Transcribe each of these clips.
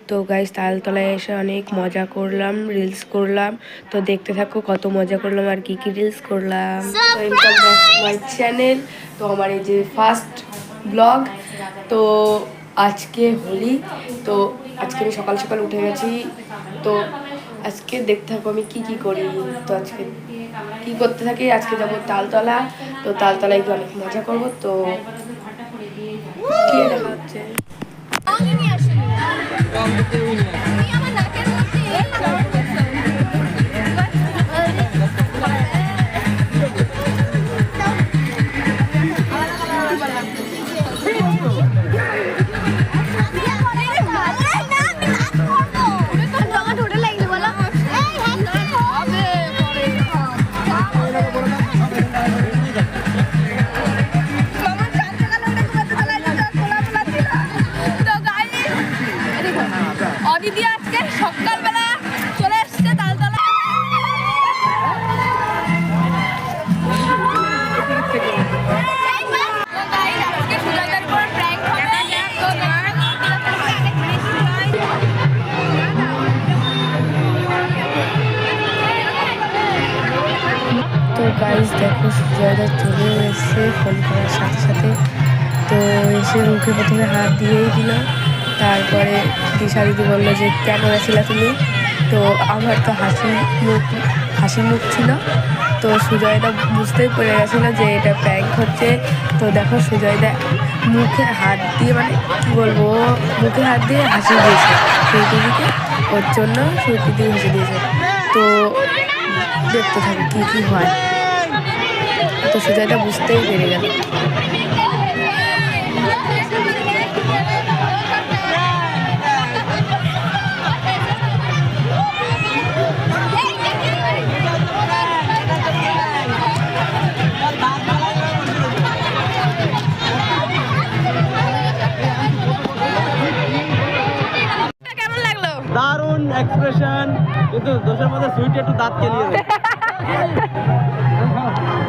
তো গাইস তালতলায় এসে অনেক মজা করলাম, রিলস করলাম। তো দেখতে থাকো কত মজা করলাম আর কি কি রিলস করলাম। তো welcome back to my channel. তো আমার এই যে ফার্স্ট ব্লগ। তো আজকে হোলি, তো আজকে আমি সকাল সকাল উঠে গেছি। তো আজকে দেখতে থাকো আমি কি কি করি। তো আজকে কি করতে থাকি, আজকে যাবো তালতলা। তো তালতলায় গিয়ে অনেক মজা করবো। তো কি দেখা হচ্ছে দিদি আজকে সকালবেলা চলে এসছে তালতলা। তো গাইস দেখো সুজয়দা চলে এসছে ফোন করার সাথে সাথে। তো এসে মুখে প্রথমে হাত দিয়েই দিল। তারপরে দিশা দিদি বললো যে কেন গেছিলা তুমি। তো আমার তো হাসি মুখ ছিল। তো সুজয়দা বুঝতেই পেরে গেছিলো যে এটা প্র্যাঙ্ক হচ্ছে। তো দেখো সুজয়দা মুখে হাত দিয়ে, মানে কী বলবো, মুখে হাত দিয়ে হাসি দিয়েছে সুইটিদিকে। ওর জন্য সুইটিদি হেসে দিয়েছে। তো দেখতে থাকি কী কী হয়। তো সুজয়দা বুঝতেই পেরে গেল। কেমন লাগলো? দারুণ এক্সপ্রেশন, কিন্তু দোষের মধ্যে সুইট একটু দাঁত কেলিয়ে দেয়।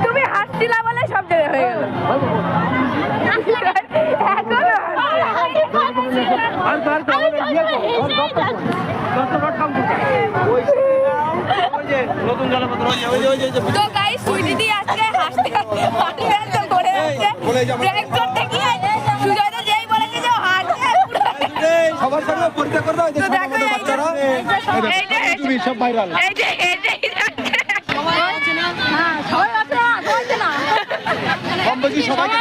তুমি হাসছিলা বলে সব জায়গায় হয়ে গেল। নতুন জলপত্র তো গাইস সুইটি আজকে হাসতে হাসতে করে আসছে ব্রেক করতে গিয়ে সুজয়দা যেই বলেছে যে হাসছে সবার সামনে পরীক্ষা করে দাও। তো দেখো সব ভাইরাল। এই যে সবাই আছে না, কম বেশি সবাইকে